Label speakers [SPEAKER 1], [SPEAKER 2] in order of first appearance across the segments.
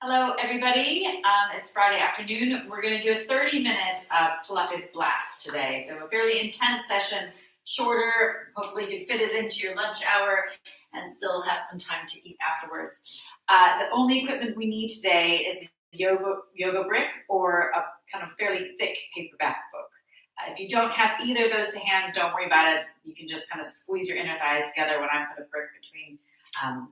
[SPEAKER 1] Hello, everybody. It's Friday afternoon. We're going to do a 30-minute Pilates blast today. So a fairly intense session, shorter. Hopefully you can fit it into your lunch hour and still have some time to eat afterwards. The only equipment we need today is a yoga brick or a kind of fairly thick paperback book. If you don't have either of those to hand, don't worry about it. You can just kind of squeeze your inner thighs together when I put a brick between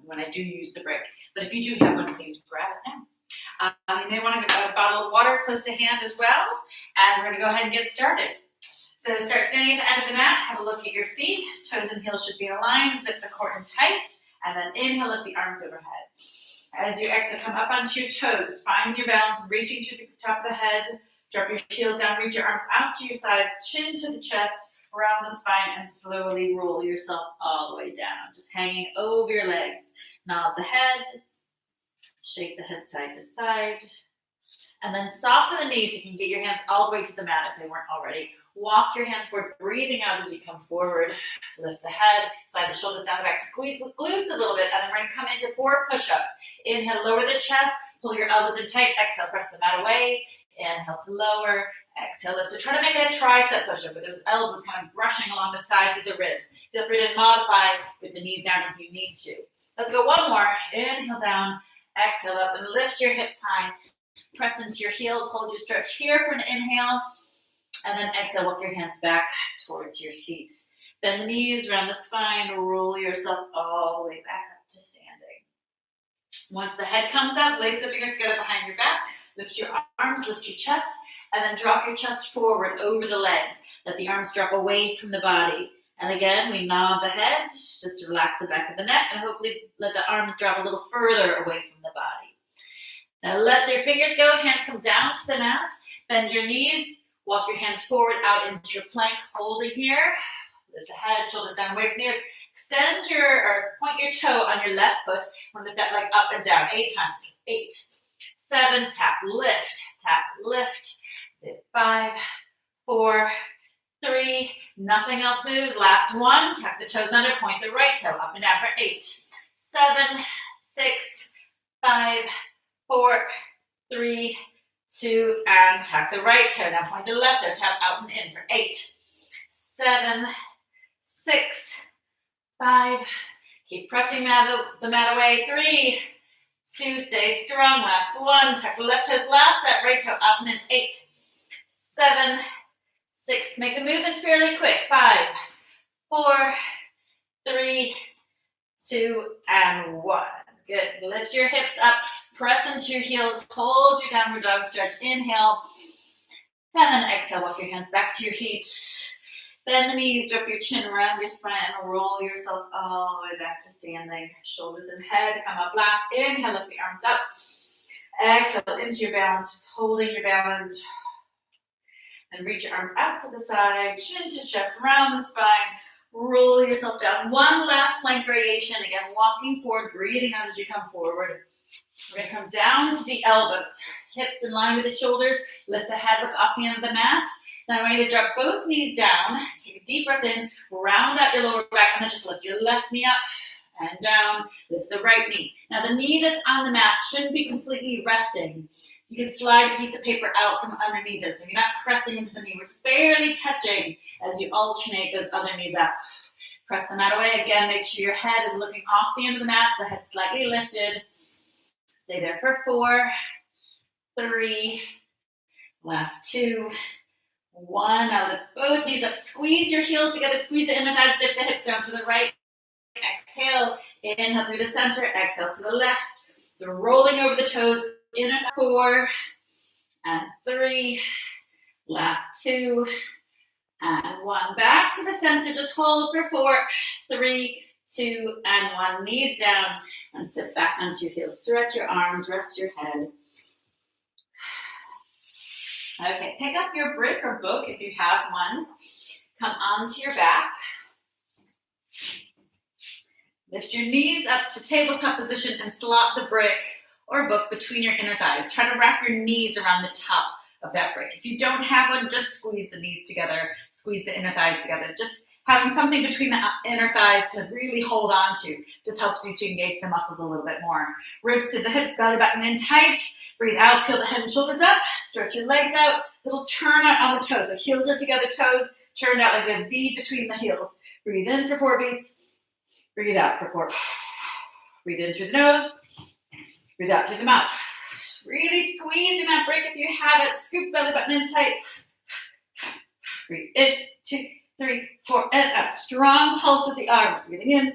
[SPEAKER 1] when I do use the brick. But if you do have one, please grab it now. You may want a bottle of water close to hand as well. And we're going to go ahead and get started. So start standing at the end of the mat. Have a look at your feet. Toes and heels should be in a line. Zip the core in tight. And then inhale, lift the arms overhead. As you exhale, come up onto your toes. Finding your balance, reaching to the top of the head. Drop your heels down, reach your arms out to your sides, chin to the chest, around the spine, and slowly roll yourself all the way down. Just hanging over your legs. Nod the head. Shake the head side to side. And then soften the knees. You can get your hands all the way to the mat if they weren't already. Walk your hands forward, breathing out as you come forward. Lift the head, slide the shoulders down the back, squeeze the glutes a little bit, and then we're going to come into 4 push-ups. Inhale, lower the chest, pull your elbows in tight. Exhale, press the mat away. Inhale to lower. Exhale, lift. So try to make it a tricep push-up with those elbows kind of brushing along the sides of the ribs. Feel free to modify with the knees down if you need to. Let's go one more. Inhale down. Exhale up and lift your hips high. Press into your heels. Hold your stretch here for an inhale. And then exhale, walk your hands back towards your feet. Bend the knees around the spine. Roll yourself all the way back up to standing. Once the head comes up, lace the fingers together behind your back. Lift your arms, lift your chest. And then drop your chest forward over the legs. Let the arms drop away from the body. And again, we nod the head just to relax the back of the neck and hopefully let the arms drop a little further away from the body. Now let your fingers go, hands come down to the mat. Bend your knees, walk your hands forward out into your plank, holding here. Lift the head, shoulders down away from the ears. Extend point your toe on your left foot. And lift that leg up and down 8 times. 8, 7, tap, lift. 5, 4, 3, nothing else moves. Last one, tuck the toes under, point the right toe up and down for 8, 7, 6, 5, 4, 3, 2, and tuck the right toe. Now point the left toe, tap out and in for 8, 7, 6, 5, keep pressing the mat away, 3, 2, stay strong, last one, tuck the left toe, last set, right toe up and in, 8, 7, 6, make the movements fairly quick, 5, 4, 3, 2, and 1. Good, lift your hips up, press into your heels, hold your downward dog stretch, inhale, and then exhale, walk your hands back to your feet. Bend the knees, drop your chin around your spine, and roll yourself all the way back to standing. Shoulders and head come up last, inhale, lift the arms up. Exhale, into your balance, just holding your balance. And reach your arms out to the side, chin to chest, round the spine. Roll yourself down. One last plank variation. Again, walking forward, breathing out as you come forward. We're going to come down to the elbows. Hips in line with the shoulders. Lift the head, look off the end of the mat. Now I'm going to drop both knees down. Take a deep breath in. Round out your lower back. And then just lift your left knee up and down. Lift the right knee. Now the knee that's on the mat shouldn't be completely resting. You can slide a piece of paper out from underneath it, so you're not pressing into the knee. We're just barely touching as you alternate those other knees up. Press the mat away. Again, make sure your head is looking off the end of the mat, the head slightly lifted. Stay there for 4, 3, last 2, 1. Now lift both knees up. Squeeze your heels together. Squeeze the inner thighs. Dip the hips down to the right. Exhale. Inhale through the center. Exhale to the left. So rolling over the toes. In 4 and 3, last 2 and 1. Back to the center, just hold for 4, 3, 2, and 1. Knees down and sit back onto your heels. Stretch your arms, rest your head. Okay, pick up your brick or book if you have one. Come onto your back. Lift your knees up to tabletop position and slot the brick or book between your inner thighs. Try to wrap your knees around the top of that brick. If you don't have one, just squeeze the knees together, squeeze the inner thighs together. Just Having something between the inner thighs to really hold on to just helps you to engage the muscles a little bit more. Ribs to the hips, belly button in tight. Breathe out, peel the head and shoulders up. Stretch your legs out. Little turn out on the toes. So heels are together, toes turned out like a V between the heels. Breathe in for 4 beats. Breathe out for 4. Breathe in through the nose. Breathe out through the mouth. Really squeezing that break if you have it. Scoop belly button in tight. Breathe in, 2, 3, 4, and up. Strong pulse with the arms. Breathing in.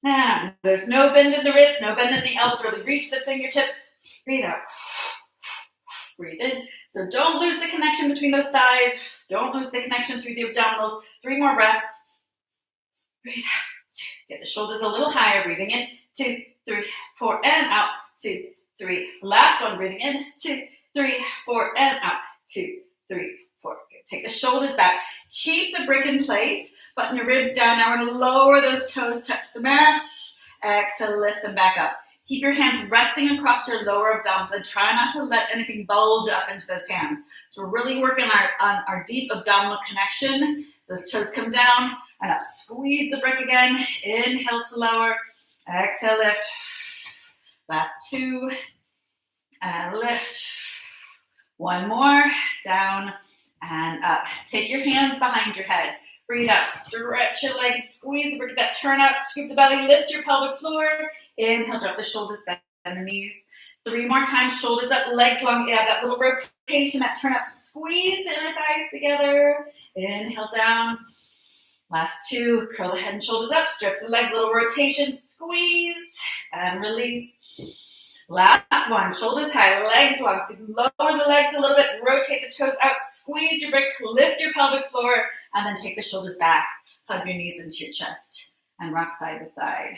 [SPEAKER 1] And there's no bend in the wrist, no bend in the elbows. Really reach the fingertips. Breathe out. Breathe in. So don't lose the connection between those thighs. Don't lose the connection through the abdominals. 3 more breaths. Breathe out. Get the shoulders a little higher. Breathing in. 2, 3, 4, and out. 2, 3. Last one. Breathing in. 2, 3, 4, and out. 2, 3, 4. Good. Take the shoulders back. Keep the brick in place. Button your ribs down. Now we're going to lower those toes, touch the mat. Exhale, lift them back up. Keep your hands resting across your lower abdominals and try not to let anything bulge up into those hands. So we're really working on our deep abdominal connection. So those toes come down and up. Squeeze the brick again. Inhale to lower. Exhale, lift. Last 2. And lift. 1 more. Down and up. Take your hands behind your head. Breathe out, stretch your legs, squeeze, work that turn out, scoop the belly, lift your pelvic floor. Inhale, drop the shoulders, bend the knees. 3 more times, shoulders up, legs long. Yeah, that little rotation, that turn out, squeeze the inner thighs together. Inhale down. Last 2, curl the head and shoulders up, stretch the leg, little rotation, squeeze, and release. Last one, shoulders high, legs long. So you can lower the legs a little bit, rotate the toes out, squeeze your brick, lift your pelvic floor, and then take the shoulders back. Hug your knees into your chest and rock side to side.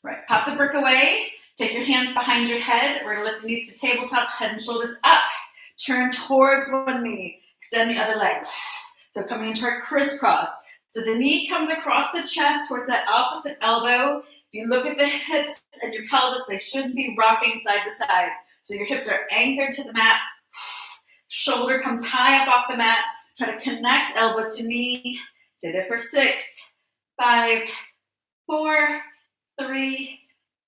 [SPEAKER 1] Right, pop the brick away. Take your hands behind your head. We're gonna lift the knees to tabletop, head and shoulders up. Turn towards one knee, extend the other leg. So coming into our crisscross. So the knee comes across the chest towards that opposite elbow. If you look at the hips and your pelvis, they shouldn't be rocking side to side. So your hips are anchored to the mat. Shoulder comes high up off the mat. Try to connect elbow to knee. Stay there for 6, 5, 4, 3,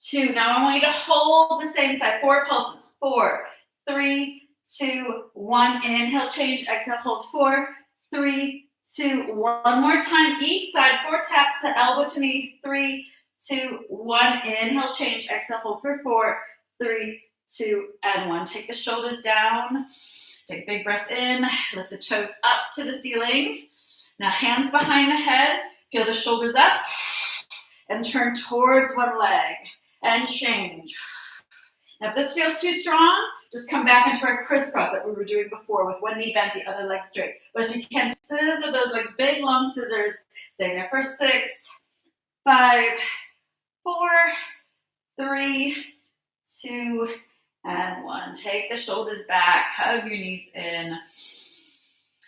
[SPEAKER 1] 2. Now I want you to hold the same side. 4 pulses. 4, 3, 2, 1. Inhale, change. Exhale, hold. 4, 3, 2. 1 more time. Each side. 4 taps to elbow to knee. 3, 2, 1. Inhale, change. Exhale, hold for 4, 3, 2, and 1. Take the shoulders down. Take a big breath in. Lift the toes up to the ceiling. Now hands behind the head. Peel the shoulders up. And turn towards one leg. And change. Now if this feels too strong, just come back into our crisscross that we were doing before with one knee bent, the other leg straight. But if you can, scissor those legs, big long scissors. Stay there for 6, 5, 4, 3, 2, and 1. Take the shoulders back, hug your knees in.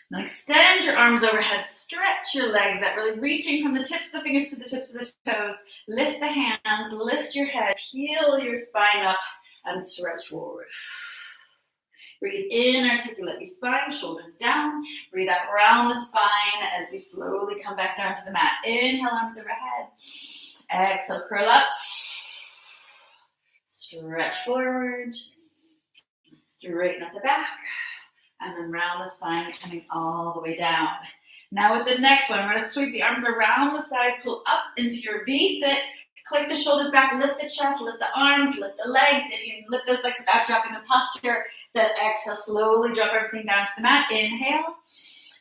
[SPEAKER 1] Then extend your arms overhead, stretch your legs out, really reaching from the tips of the fingers to the tips of the toes. Lift the hands, lift your head, peel your spine up, and stretch forward. Breathe in, articulate your spine, shoulders down. Breathe out around the spine as you slowly come back down to the mat. Inhale, arms overhead. Exhale, curl up. Stretch forward. Straighten up the back. And then round the spine, coming all the way down. Now with the next one, we're going to sweep the arms around the side, pull up into your V-sit. Click the shoulders back, lift the chest, lift the arms, lift the legs. If you can lift those legs without dropping the posture, then exhale, slowly drop everything down to the mat. Inhale,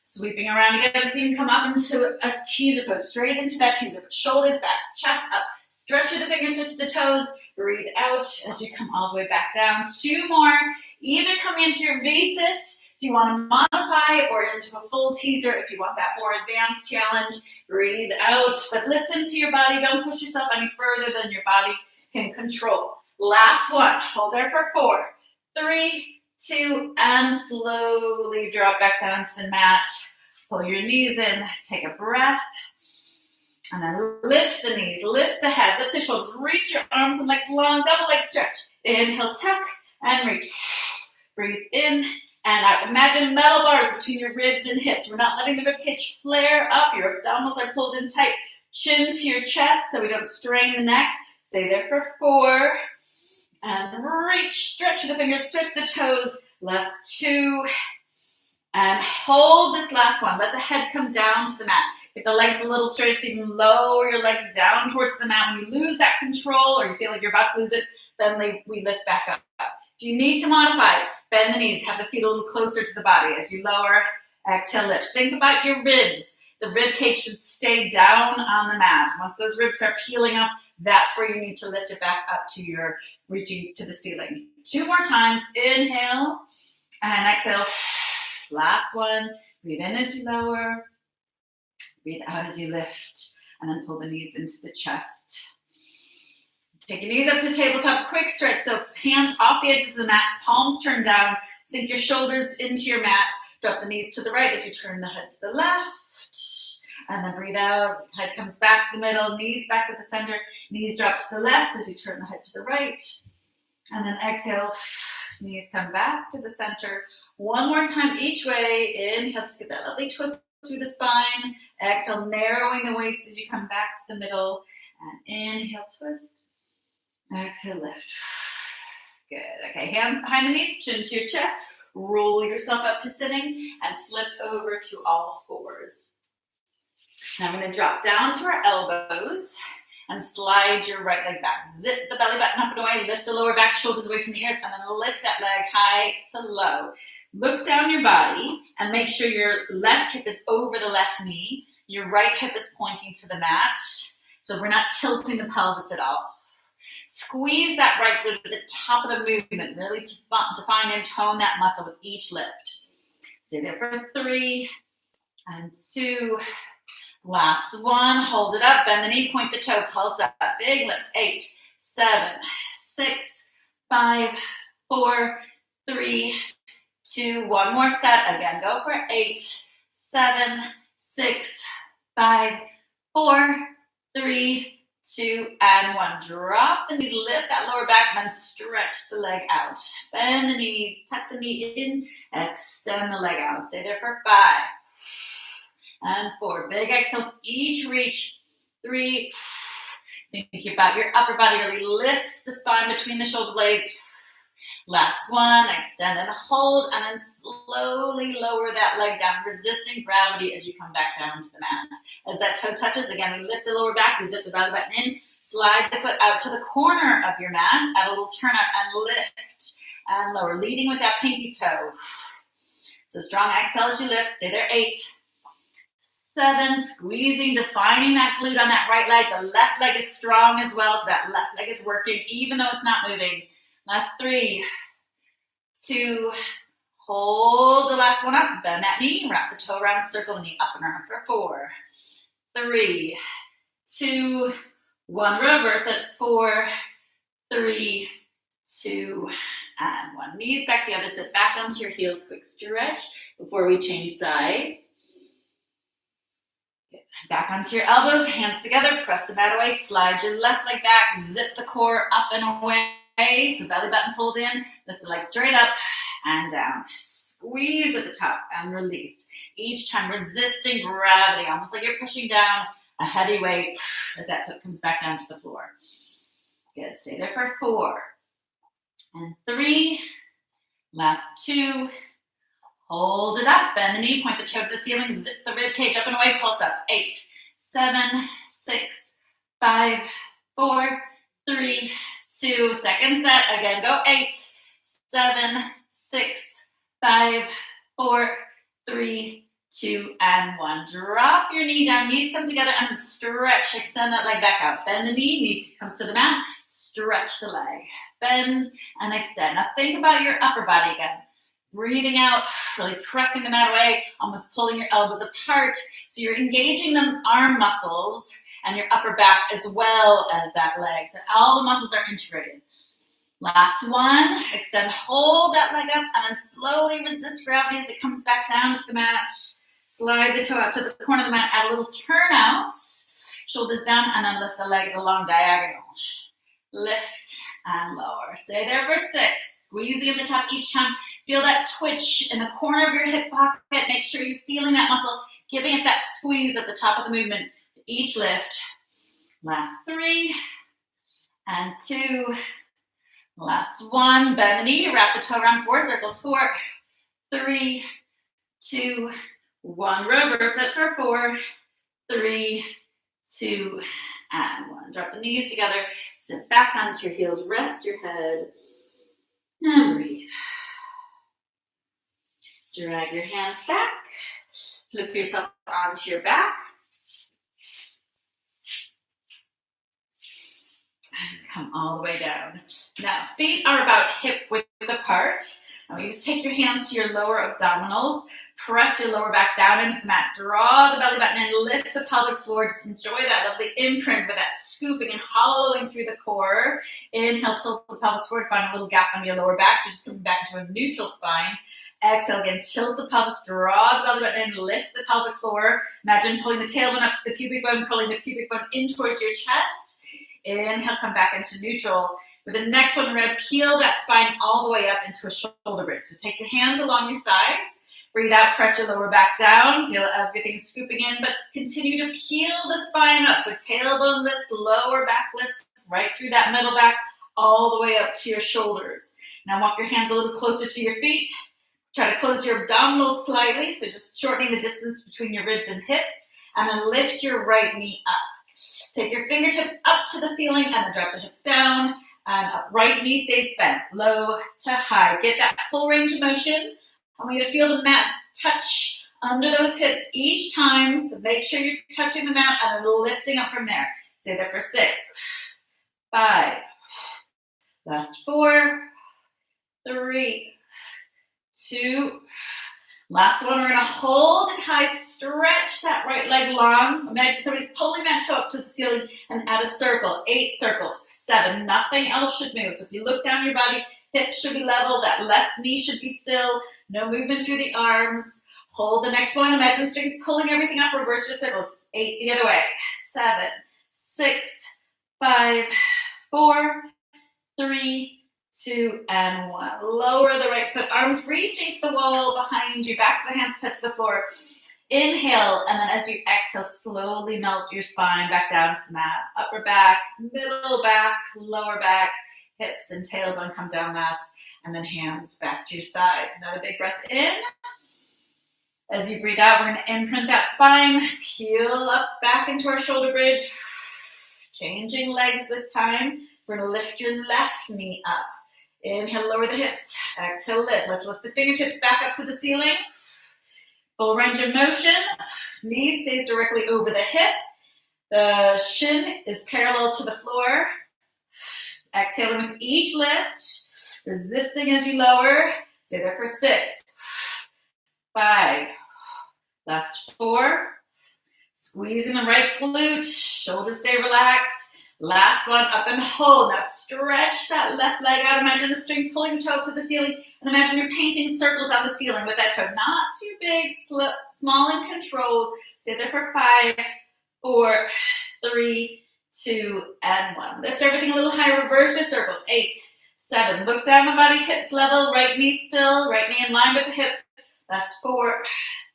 [SPEAKER 1] sweeping around again so you can come up into a teaser pose, straight into that teaser pose. Shoulders back, chest up, stretch to the fingers, stretch to the toes. Breathe out as you come all the way back down. 2 more. Either come into your V-sit if you want to modify, or into a full teaser if you want that more advanced challenge. Breathe out, but listen to your body. Don't push yourself any further than your body can control. Last one. Hold there for 4, 3, 2, and slowly drop back down to the mat. Pull your knees in. Take a breath. And then lift the knees, lift the head, lift the shoulders, reach your arms and legs long, double leg stretch. Inhale, tuck, and reach. Breathe in And imagine metal bars between your ribs and hips. We're not letting the rib cage flare up. Your abdominals are pulled in tight. Chin to your chest so we don't strain the neck. Stay there for 4. And reach, stretch the fingers, stretch the toes. Last 2. And hold this last one. Let the head come down to the mat. Get the legs a little straighter so you can lower your legs down towards the mat. When you lose that control or you feel like you're about to lose it, then we lift back up. If you need to modify it, bend the knees, have the feet a little closer to the body as you lower, exhale, lift. Think about your ribs. The rib cage should stay down on the mat. Once those ribs start peeling up, that's where you need to lift it back up to your reaching to the ceiling. 2 more times. Inhale and exhale. Last one. Breathe in as you lower. Breathe out as you lift. And then pull the knees into the chest. Take your knees up to tabletop, quick stretch. So hands off the edges of the mat, palms turn down. Sink your shoulders into your mat. Drop the knees to the right as you turn the head to the left. And then breathe out. Head comes back to the middle, knees back to the center. Knees drop to the left as you turn the head to the right. And then exhale, knees come back to the center. 1 more time each way. Inhale to get that lovely twist through the spine. Exhale, narrowing the waist as you come back to the middle. And inhale, twist. Exhale, lift. Good. Okay, hands behind the knees, chin to your chest. Roll yourself up to sitting and flip over to all 4s. Now we're going to drop down to our elbows and slide your right leg back. Zip the belly button up and away. Lift the lower back, shoulders away from the ears, and then lift that leg high to low. Look down your body and make sure your left hip is over the left knee. Your right hip is pointing to the mat. So we're not tilting the pelvis at all. Squeeze that right glute at the top of the movement, really define and tone that muscle with each lift. Stay there for 3 and 2. Last one, hold it up, bend the knee, point the toe, pulse up, big lifts. 8, 7, 6, 5, 4, 3, 2, 1 more set. Again, go for 8, 7, 6, 5, 4, 3, 2, and 1. Drop the knees, lift that lower back, and then stretch the leg out. Bend the knee, tuck the knee in, extend the leg out. Stay there for 5 and 4. Big exhale, each reach. 3. Think about your upper body, really lift the spine between the shoulder blades. Last one, extend and hold, and then slowly lower that leg down, resisting gravity as you come back down to the mat. As that toe touches, again, we lift the lower back, we zip the belly button in, slide the foot out to the corner of your mat, add a little turn out and lift and lower, leading with that pinky toe. So strong exhale as you lift, stay there. 8, 7, squeezing, defining that glute on that right leg. The left leg is strong as well, so that left leg is working even though it's not moving. Last 3, 2, hold the last one up, bend that knee, wrap the toe around, circle the knee up and around for 4, 3, 2, 1, reverse it. 4, 3, 2, and 1. Knees back together, sit back onto your heels, quick stretch before we change sides. Back onto your elbows, hands together, press the mat away, slide your left leg back, zip the core up and away. So belly button pulled in, lift the leg straight up and down. Squeeze at the top and release. Each time resisting gravity, almost like you're pushing down a heavy weight as that foot comes back down to the floor. Good, stay there for 4 and 3. Last 2. Hold it up, bend the knee, point the toe to the ceiling, zip the rib cage up and away, pulse up. 8, 7, 6, 5, 4, 3, 2, second set, again, go. 8, 7, 6, 5, 4, 3, 2, and 1. Drop your knee down, knees come together and stretch, extend that leg back out. Bend the knee comes to the mat, stretch the leg, bend and extend. Now think about your upper body again. Breathing out, really pressing the mat away, almost pulling your elbows apart. So you're engaging the arm muscles and your upper back as well as that leg. So all the muscles are integrated. Last one, extend, hold that leg up, and then slowly resist gravity as it comes back down to the mat. Slide the toe out to the corner of the mat, add a little turn out, shoulders down, and then lift the leg at a long diagonal. Lift and lower. Stay there for 6. Squeezing at the top each time. Feel that twitch in the corner of your hip pocket. Make sure you're feeling that muscle, giving it that squeeze at the top of the movement. Each lift. Last 3 and 2. Last 1. Bend the knee. Wrap the toe around 4 circles. 4, 3, 2, 1. Reverse it for 4, 3, 2, and 1. Drop the knees together. Sit back onto your heels. Rest your head. And breathe. Drag your hands back. Flip yourself onto your back. And come all the way down. Now, feet are about hip width apart. Now, you just take your hands to your lower abdominals. Press your lower back down into the mat. Draw the belly button in. Lift the pelvic floor. Just enjoy that lovely imprint with that scooping and hollowing through the core. Inhale, tilt the pelvis forward. Find a little gap on your lower back. So just coming back into a neutral spine. Exhale again, tilt the pelvis, draw the belly button in, lift the pelvic floor. Imagine pulling the tailbone up to the pubic bone, pulling the pubic bone in towards your chest. Inhale, come back into neutral. With the next one, we're going to peel that spine all the way up into a shoulder bridge. So take your hands along your sides. Breathe out, press your lower back down. Feel everything scooping in, but continue to peel the spine up. So tailbone lifts, lower back lifts, right through that middle back, all the way up to your shoulders. Now walk your hands a little closer to your feet. Try to close your abdominals slightly, so just shortening the distance between your ribs and hips, and then lift your right knee up. Take your fingertips up to the ceiling, and then drop the hips down, and up. Right knee stays bent, low to high. Get that full range of motion. I want you to feel the mat just touch under those hips each time, so make sure you're touching the mat, and then lifting up from there. Stay there for 6, 5, last 4, 3, 2, last one. We're going to hold it high, stretch that right leg long. Imagine somebody's pulling that toe up to the ceiling and add a circle. 8 circles, 7. Nothing else should move. So if you look down your body, hips should be level. That left knee should be still. No movement through the arms. Hold the next one. Imagine the strings pulling everything up. Reverse your circles. 8 the other way. 7, 6, 5, 4, 3, 2, and 1. Lower the right foot, arms reaching to the wall behind you, back to the hands, touch the floor. Inhale, and then as you exhale, slowly melt your spine back down to the mat. Upper back, middle back, lower back, hips and tailbone come down last, and then hands back to your sides. Another big breath in. As you breathe out, we're going to imprint that spine, peel up back into our shoulder bridge, changing legs this time. So we're going to lift your left knee up. Inhale, lower the hips. Exhale, lift the fingertips back up to the ceiling. Full range of motion. Knee stays directly over the hip. The shin is parallel to the floor. Exhaling with each lift. Resisting as you lower. Stay there for 6, 5, last 4. Squeezing the right glute. Shoulders stay relaxed. Last one, up and hold. Now stretch that left leg out. Imagine the string pulling the toe up to the ceiling. And imagine you're painting circles on the ceiling with that toe. Not too big, small and controlled. Stay there for 5, 4, 3, 2, and 1. Lift everything a little higher. Reverse your circles. 8, 7. Look down the body, hips level. Right knee still. Right knee in line with the hip. Last 4,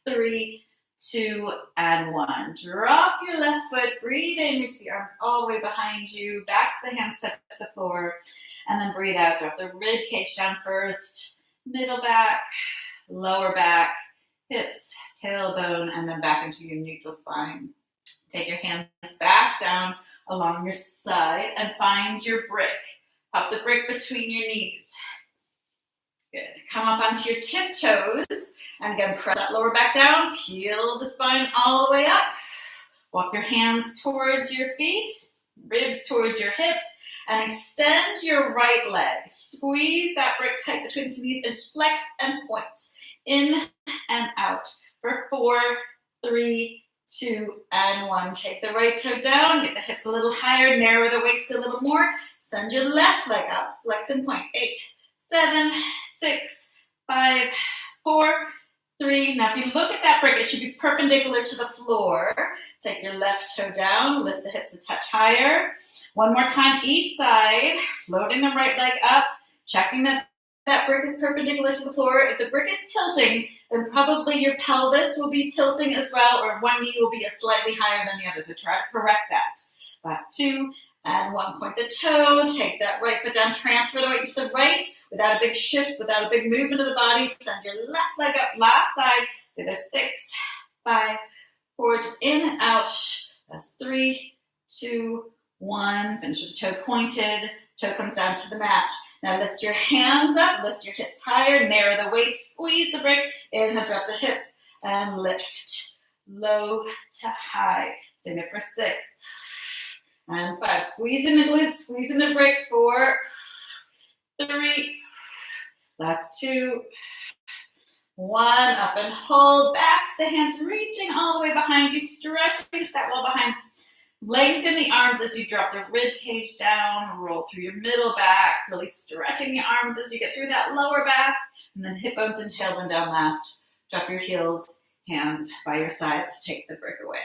[SPEAKER 1] 3, 2, and 1. Drop your left foot, breathe in, reach the arms all the way behind you, back to the hands, touch the floor, and then breathe out. Drop the rib cage down first, middle back, lower back, hips, tailbone, and then back into your neutral spine. Take your hands back down along your side and find your brick. Pop the brick between your knees. Good. Come up onto your tiptoes. And again, press that lower back down, peel the spine all the way up. Walk your hands towards your feet, ribs towards your hips, and extend your right leg. Squeeze that brick tight between the knees and flex and point. In and out for 4, 3, 2, and 1. Take the right toe down, get the hips a little higher, narrow the waist a little more. Send your left leg up, flex and point. 8, 7, 6, 5, 4, 3. Now, if you look at that brick, it should be perpendicular to the floor. Take your left toe down, lift the hips a touch higher. One more time each side, floating the right leg up, checking that that brick is perpendicular to the floor. If the brick is tilting, then probably your pelvis will be tilting as well, or one knee will be slightly higher than the other. So try to correct that. Last two, and one, point the toe, take that right foot down, transfer the weight to the right without a big shift, without a big movement of the body. Send your left leg up, last side. So there's 6, 5, 4, just in and out. That's 3, 2, 1. Finish with the toe pointed. Toe comes down to the mat. Now lift your hands up, lift your hips higher, narrow the waist, squeeze the brick, inhale, drop the hips, and lift. Low to high. Same it for 6 and 5. Squeezing the glutes, squeezing the brick. 4, 3, last 2, 1. Up and hold, back to the hands, reaching all the way behind you, stretching that wall behind. Lengthen the arms as you drop the rib cage down, roll through your middle back, really stretching the arms as you get through that lower back, and then hip bones and tailbone down last. Drop your heels, hands by your side to take the brick away.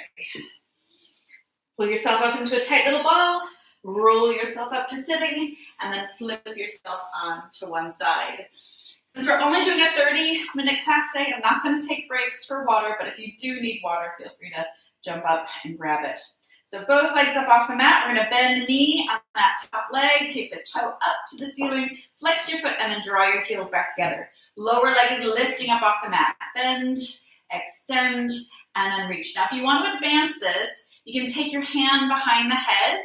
[SPEAKER 1] Pull yourself up into a tight little ball, roll yourself up to sitting, and then flip yourself on to one side. Since we're only doing a 30-minute class today, I'm not going to take breaks for water, but if you do need water, feel free to jump up and grab it. So both legs up off the mat. We're going to bend the knee on that top leg, kick the toe up to the ceiling, flex your foot, and then draw your heels back together. Lower leg is lifting up off the mat. Bend, extend, and then reach. Now, if you want to advance this, you can take your hand behind the head,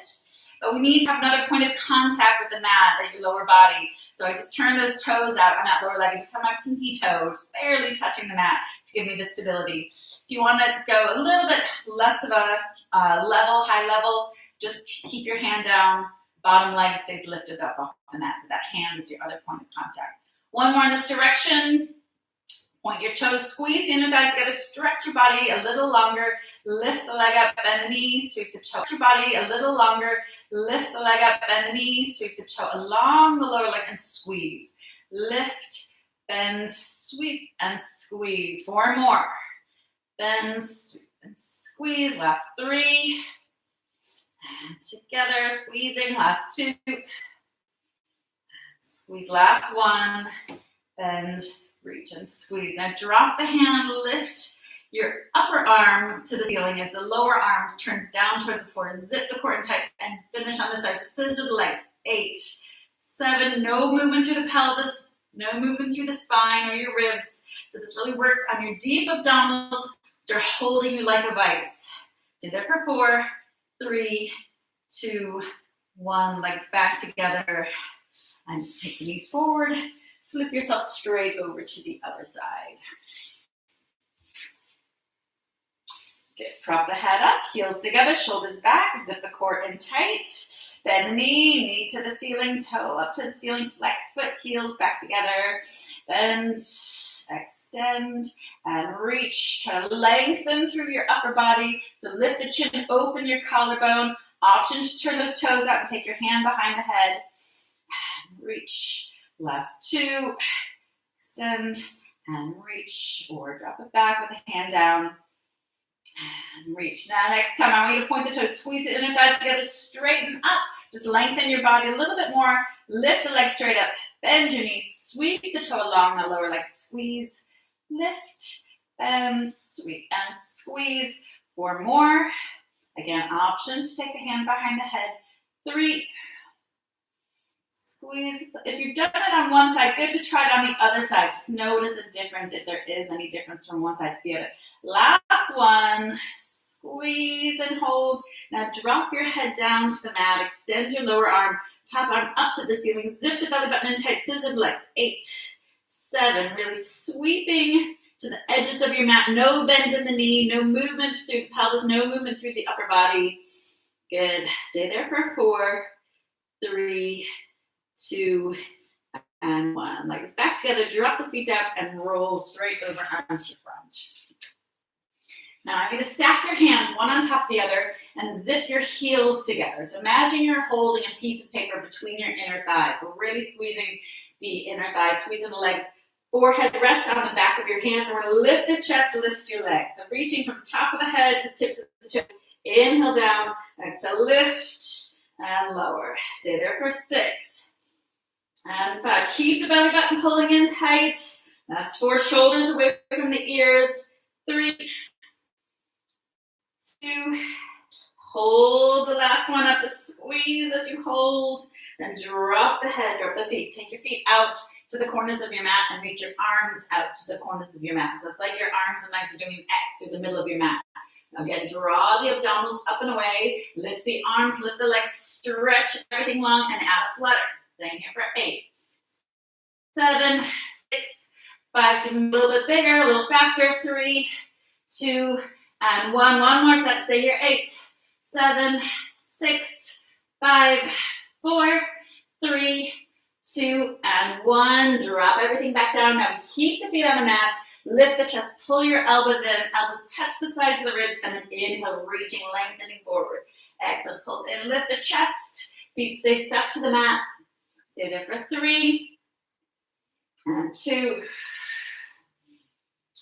[SPEAKER 1] but we need to have another point of contact with the mat at your lower body. So I just turn those toes out on that lower leg and just have my pinky toe just barely touching the mat to give me the stability. If you want to go a little bit less of a high level, just keep your hand down, bottom leg stays lifted up off the mat, so that hand is your other point of contact. One more in this direction. Point your toes, squeeze the inner thighs together, stretch your body a little longer, lift the leg up, bend the knee, sweep the toe. Stretch your body a little longer, lift the leg up, bend the knee, sweep the toe along the lower leg and squeeze. Lift, bend, sweep, and squeeze. 4 more. Bend, sweep, and squeeze. Last 3. And together, squeezing. Last 2. Squeeze. Last 1. Bend, reach, and squeeze. Now drop the hand, lift your upper arm to the ceiling as the lower arm turns down towards the floor. Zip the core in tight and finish on the side. Just scissor the legs. 8, 7, no movement through the pelvis, no movement through the spine or your ribs. So this really works on your deep abdominals. They're holding you like a vice. Do that for 4, 3, 2, 1. Legs back together. And just take the knees forward. Flip yourself straight over to the other side. Good. Prop the head up, heels together, shoulders back, zip the core in tight. Bend the knee, knee to the ceiling, toe up to the ceiling, flex foot, heels back together. Bend, extend, and reach. Try to lengthen through your upper body. So lift the chin, open your collarbone. Option to turn those toes out and take your hand behind the head. And reach. Last 2, extend and reach, or drop it back with the hand down and reach. Now next time I want you to point the toes, squeeze the inner thighs together, straighten up, just lengthen your body a little bit more, lift the leg straight up, bend your knees, sweep the toe along the lower leg, squeeze, lift, bend, sweep, and squeeze. 4 more. Again, option to take the hand behind the head. 3, squeeze. If you've done it on one side, good to try it on the other side. Just notice a difference if there is any difference from one side to the other. Last one. Squeeze and hold. Now drop your head down to the mat. Extend your lower arm. Top arm up to the ceiling. Zip the belly button in tight. Scissor legs. 8, 7. Really sweeping to the edges of your mat. No bend in the knee. No movement through the pelvis. No movement through the upper body. Good. Stay there for 4, 3, 2, and 1. Legs back together, drop the feet down, and roll straight over onto your front. Now I'm going to stack your hands one on top of the other and zip your heels together. So imagine you're holding a piece of paper between your inner thighs. So really squeezing the inner thighs, squeezing the legs. Forehead rests on the back of your hands. And we're going to lift the chest, lift your legs. So reaching from top of the head to tips of the chest. Inhale down, exhale, lift and lower. Stay there for 6, And 5. Keep the belly button pulling in tight. Last 4. Shoulders away from the ears. 3, 2. Hold the last one up to squeeze as you hold. Then drop the head, drop the feet. Take your feet out to the corners of your mat and reach your arms out to the corners of your mat. So it's like your arms and legs are doing an X through the middle of your mat. Now again, draw the abdominals up and away. Lift the arms, lift the legs, stretch everything long, and add a flutter. Staying here for 8, 7, 6, 5. So a little bit bigger, a little faster. 3, 2, and 1. One more set. Stay here. 8, 7, 6, 5, 4, 3, 2, and 1. Drop everything back down. Now keep the feet on the mat. Lift the chest. Pull your elbows in. Elbows touch the sides of the ribs. And then inhale, reaching, lengthening forward. Exhale, pull in. Lift the chest. Feet stay stuck to the mat. Stay there for 3, and 2.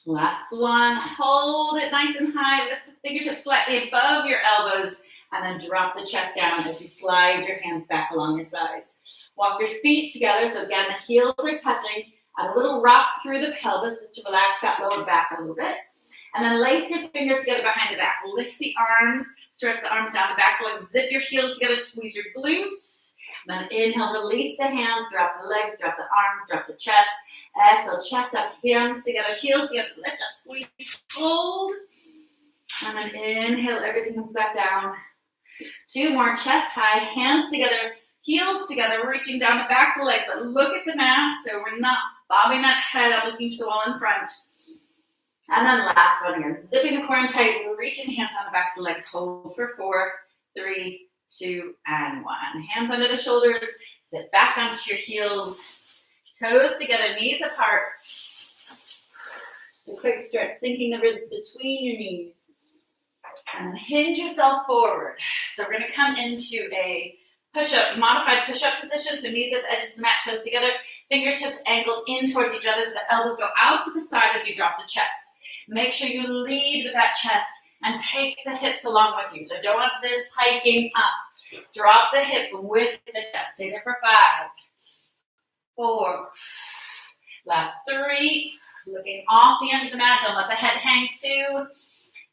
[SPEAKER 1] Last one. Hold it nice and high. Lift the fingertips slightly above your elbows. And then drop the chest down as you slide your hands back along your sides. Walk your feet together. So again, the heels are touching. Add a little rock through the pelvis just to relax that lower back a little bit. And then lace your fingers together behind the back. Lift the arms. Stretch the arms down the back. So like zip your heels together. Squeeze your glutes. Then inhale, release the hands. Drop the legs. Drop the arms. Drop the chest. Exhale, chest up, hands together, heels together. Lift up, squeeze, hold. And then inhale, everything comes back down. 2 more, chest high, hands together, heels together, reaching down the backs of the legs, but look at the mat so we're not bobbing that head up, looking to the wall in front. And then last one again, zipping the core in tight, reaching hands on the backs of the legs, hold for 4, 3, 2, and 1. Hands under the shoulders, sit back onto your heels, toes together, knees apart. Just a quick stretch, sinking the ribs between your knees. And then hinge yourself forward. So we're going to come into a push-up, modified push-up position. So knees at the edges of the mat, toes together, fingertips angled in towards each other so the elbows go out to the side as you drop the chest. Make sure you lead with that chest and take the hips along with you. So don't want this piking up. Drop the hips with the chest. Stay there for 5, 4, last 3, looking off the end of the mat, don't let the head hang. 2,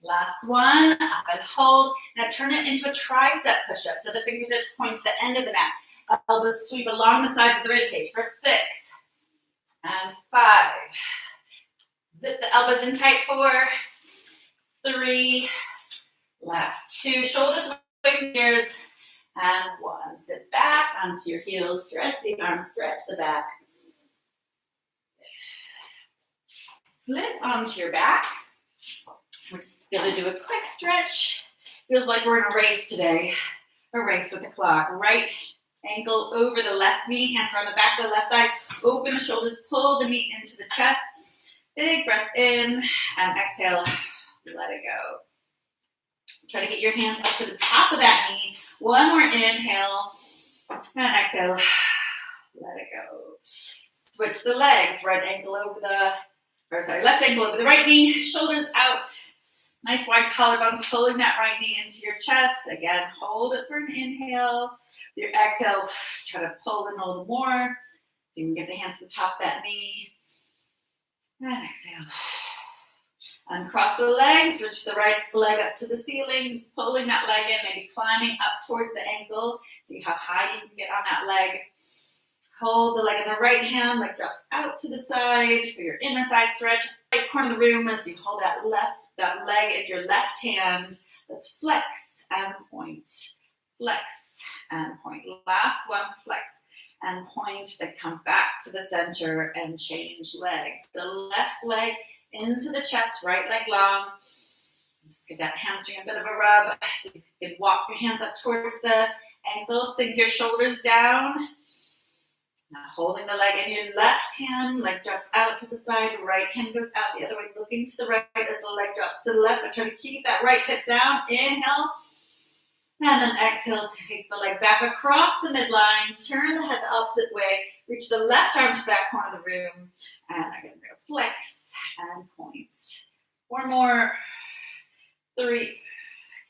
[SPEAKER 1] last 1, up and hold. Now turn it into a tricep push-up, so the fingertips point to the end of the mat. Elbows sweep along the sides of the ribcage for 6, and 5. Zip the elbows in tight. 4, 3, last 2, shoulders away from ears. And 1, sit back onto your heels, stretch the arms, stretch the back. Flip onto your back. We're just gonna do a quick stretch. Feels like we're in a race today. A race with the clock. Right ankle over the left knee, hands are on the back of the left thigh. Open the shoulders, pull the knee into the chest. Big breath in, and exhale, let it go. Try to get your hands up to the top of that knee. 1 more inhale, and exhale, let it go. Switch the legs, left ankle over the right knee, shoulders out. Nice wide collarbone, pulling that right knee into your chest. Again, hold it for an inhale. Your exhale, try to pull in a little more. So you can get the hands to the top of that knee. And exhale. Uncross the legs, reach the right leg up to the ceiling, just pulling that leg in, maybe climbing up towards the ankle. See how high you can get on that leg. Hold the leg in the right hand, leg drops out to the side for your inner thigh stretch. Right corner of the room as you hold that leg in your left hand. Let's flex and point. Flex and point. Last one, flex and point. Then come back to the center and change legs. The left leg into the chest, right leg long. Just give that hamstring a bit of a rub. So you can walk your hands up towards the ankle, sink your shoulders down. Now holding the leg in your left hand, leg drops out to the side, right hand goes out the other way, looking to the right as the leg drops to the left. But try to keep that right hip down. Inhale. And then exhale, take the leg back across the midline, turn the head the opposite way, reach the left arm to the back corner of the room, and again, we're going to flex and point. 4 more, 3,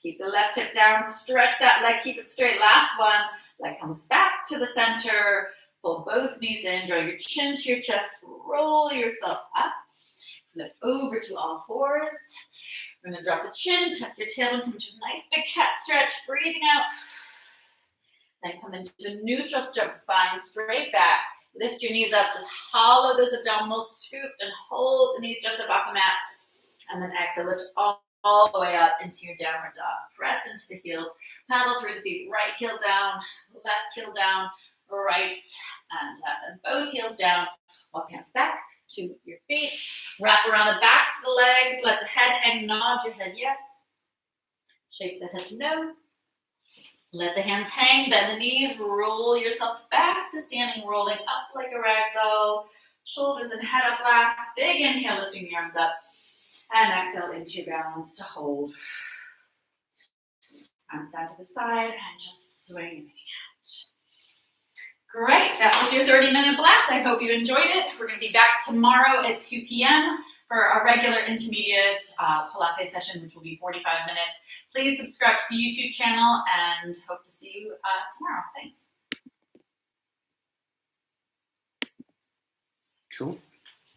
[SPEAKER 1] keep the left hip down, stretch that leg, keep it straight. Last one, leg comes back to the center, Pull both knees in, draw your chin to your chest, roll yourself up. Flip over to all fours. We're going to drop the chin, tuck your tail, and come to a nice big cat stretch, breathing out. Then come into neutral jump spine, straight back. Lift your knees up, just hollow those abdominals, scoop and hold the knees just up off the mat. And then exhale, lift all the way up into your downward dog. Press into the heels, paddle through the feet, right heel down, left heel down, right and left, and both heels down. Walk hands back to your feet. Wrap around the backs of the legs. Let the head hang. Nod your head yes. Shake the head no. Let the hands hang. Bend the knees. Roll yourself back to standing, rolling up like a rag doll. Shoulders and head up last. Big inhale, lifting the arms up. And exhale into your balance to hold. Arms down to the side and just swing everything out. Great, that was your 30-minute blast. I hope you enjoyed it. We're going to be back tomorrow at 2 p.m. for a regular intermediate Pilates session, which will be 45 minutes. Please subscribe to the YouTube channel and hope to see you tomorrow. Thanks.
[SPEAKER 2] Cool.